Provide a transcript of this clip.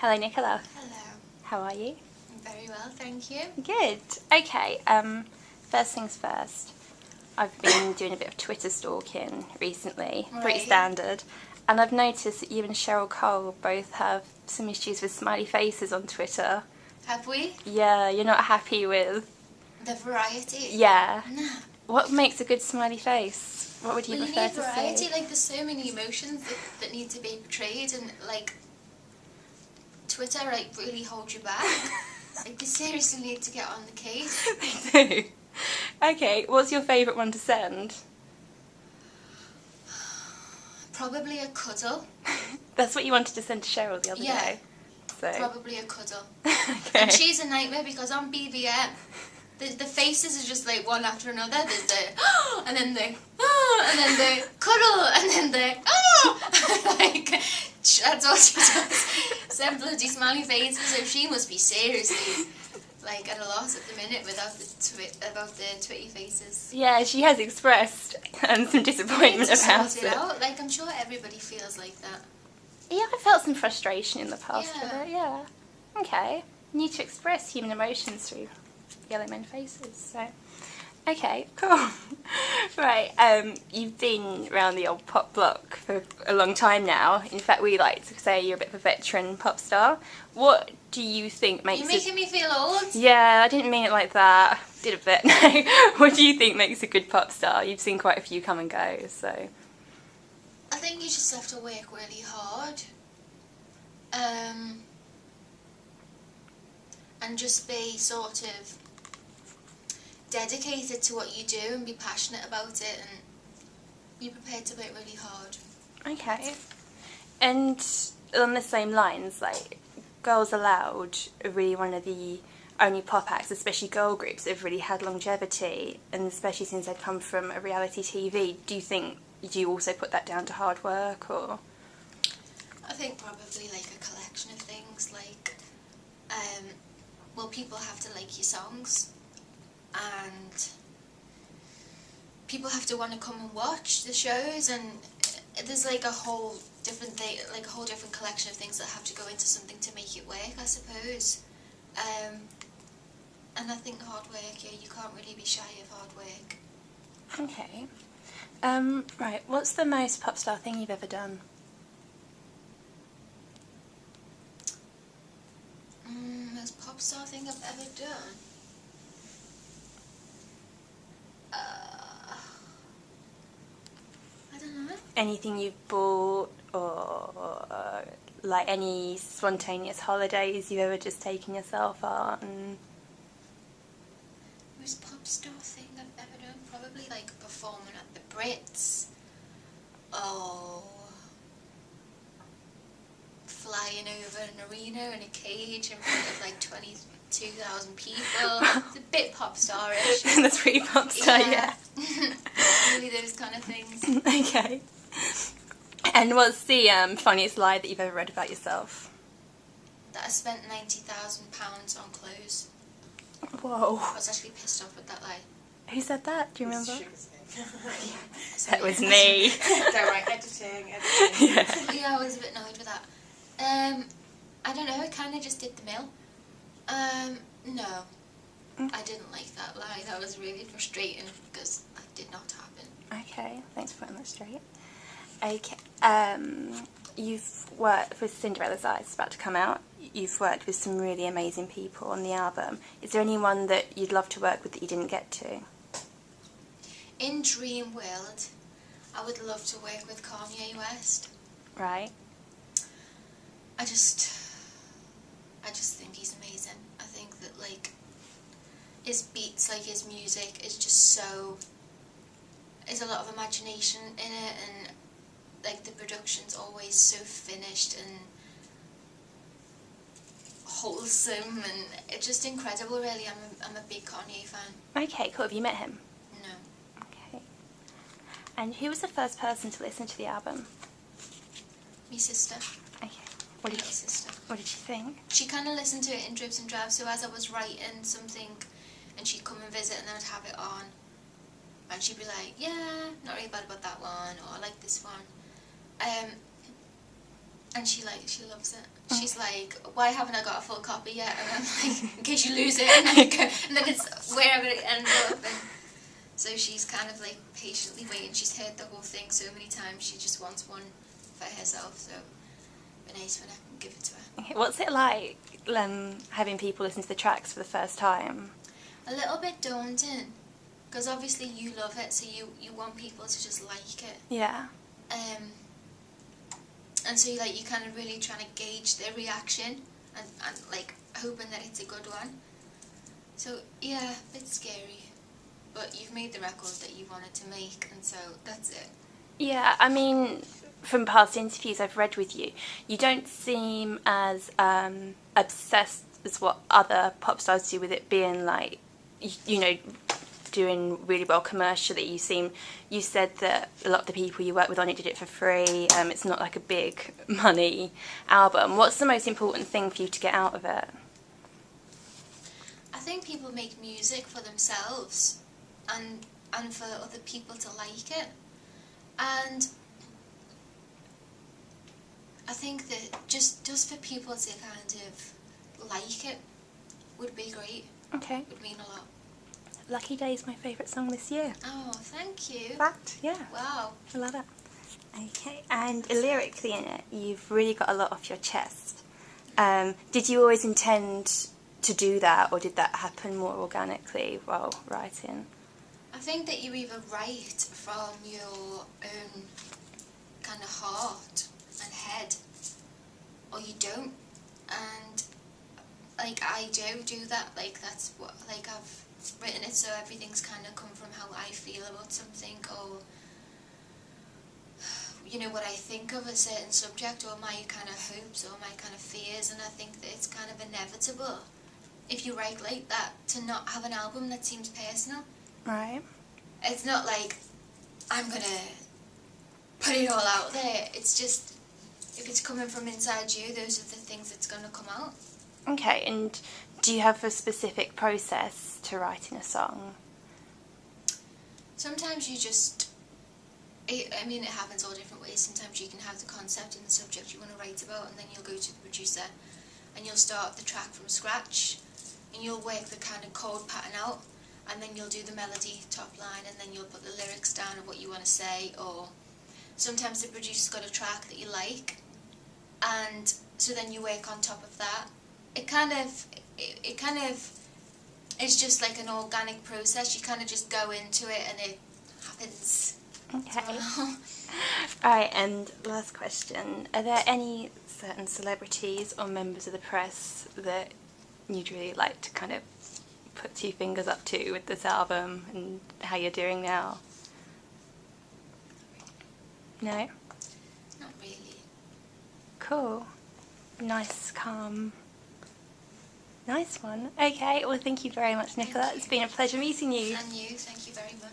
Hello, Nicola. Hello. How are you? I'm very well, thank you. Good. Okay, first things first. I've been doing a bit of Twitter stalking recently, pretty Right. standard, and I've noticed that you and Cheryl Cole both have some issues with smiley faces on Twitter. Have we? Yeah, you're not happy with... The variety? Yeah. No. What makes a good smiley face? What would you Well, you prefer need to variety, see? like there's so many emotions that need to be portrayed, and like Twitter really holds you back. Like you seriously need to get on the case. They do. Okay, what's your favourite one to send? Probably a cuddle. That's what you wanted to send to Cheryl the other day. So. Probably a cuddle. Okay. And she's a nightmare because on BBM, the faces are just like one after another. There's the and then the and then the cuddle, and then the like that's all she does. Some bloody smiley faces. So she must be seriously like at a loss at the minute without the twitty faces. Yeah, she has expressed some disappointment about sort it out. Like I'm sure everybody feels like that. Yeah, I felt some frustration in the past with Yeah. it, yeah. Okay. Need to express human emotions through yellow men faces, so... Okay, cool. Right, you've been around the old pop block for a long time now. In fact, we like to say you're a bit of a veteran pop star. What do you think makes You're making me feel old. Yeah, I didn't mean it like that. Did a bit, no. What do you think makes a good pop star? You've seen quite a few come and go, so... I think you just have to work really hard. And just be sort of dedicated to what you do and be passionate about it and be prepared to work really hard. Okay. And on the same lines, like, Girls Aloud are really one of the only pop acts, especially girl groups, that have really had longevity, and especially since they've come from a reality TV. Do you also put that down to hard work, or...? I think probably like a collection of things, like, well, people have to like your songs, and people have to want to come and watch the shows, and there's like a whole different thing, like a whole different collection of things that have to go into something to make it work, I suppose. And I think hard work, yeah, you can't really be shy of hard work. Okay. Right, what's the most pop star thing you've ever done? Most pop star thing I've ever done? I don't know. Anything you've bought, or like any spontaneous holidays you've ever just taken yourself on? Most pop star thing I've ever done? Probably like performing at the Brits. Oh. Flying over an arena in a cage in front of like 22,000 people. It's a bit pop star-ish. That's pretty pop star, yeah. Really those kind of things. Okay. And what's the funniest lie that you've ever read about yourself? That I spent £90,000 on clothes. Whoa. I was actually pissed off with that lie. Who said that? Do you remember? Sorry. That was me. Don't worry, editing. Yeah. Yeah, I was a bit annoyed with that. I don't know, I kind of just did the mill. No. I didn't like that lie. That was really frustrating because that did not happen. Okay, thanks for putting that straight. Okay, you've worked with Cinderella's Eyes, it's about to come out. You've worked with some really amazing people on the album. Is there anyone that you'd love to work with that you didn't get to? In Dream World, I would love to work with Kanye West. Right. I just think he's amazing. I think that like his beats, like his music is just so, there's a lot of imagination in it, and like the production's always so finished and wholesome, and it's just incredible really. I'm a big Kanye fan. Okay, cool. Have you met him? No. Okay. And who was the first person to listen to the album? My sister. Okay. My little sister. What did she think? She kind of listened to it in dribs and drabs, so as I was writing something and she'd come and visit and then I'd have it on and she'd be like, yeah, not really bad about that one, or I like this one. And she loves it. she's like, why haven't I got a full copy yet? And I'm like, in case you lose it, and then it's wherever it ends up. And so she's kind of like patiently waiting. She's heard the whole thing so many times, she just wants one for herself, so it'd be nice when I can give it to her. Okay, what's it like having people listen to the tracks for the first time? A little bit daunting, because obviously you love it, so you want people to just like it. Yeah. And so you're kind of really trying to gauge their reaction and like hoping that it's a good one. So yeah, a bit scary. But you've made the record that you wanted to make, and so that's it. Yeah, I mean, from past interviews I've read with you, you don't seem as obsessed as what other pop stars do with it being like, you know, doing really well commercially. You said that a lot of the people you work with on it did it for free. It's not like a big money album. What's the most important thing for you to get out of it? I think people make music for themselves and for other people to like it. And I think that just for people to kind of like it would be great. Okay. Would mean a lot. Lucky Day is my favourite song this year. Oh, thank you. Fact, yeah. Wow. I love it. Okay, and lyrically in it, you've really got a lot off your chest. Did you always intend to do that, or did that happen more organically while writing? I think that you either write from your own kind of heart and head, or you don't. And like I do that. Like that's what I've written it so everything's kind of come from how I feel about something, or you know, what I think of a certain subject, or my kind of hopes or my kind of fears. And I think that it's kind of inevitable, if you write like that, to not have an album that seems personal. Right. It's not like I'm gonna put it all out there. It's just, if it's coming from inside you, those are the things that's gonna come out. Okay, and do you have a specific process to writing a song? Sometimes you just, I mean, it happens all different ways. Sometimes you can have the concept and the subject you want to write about, and then you'll go to the producer and you'll start the track from scratch, and you'll work the kind of chord pattern out, and then you'll do the melody top line, and then you'll put the lyrics down of what you want to say. Or sometimes the producer's got a track that you like, and so then you work on top of that. It kind of is just like an organic process. You kind of just go into it and it happens. Okay. Alright, and last question. Are there any certain celebrities or members of the press that you'd really like to kind of put two fingers up to with this album and how you're doing now? No? Not really. Cool. Nice, calm. Nice one. Okay, well thank you very much, Nicola. It's been a pleasure meeting you. And you, thank you very much.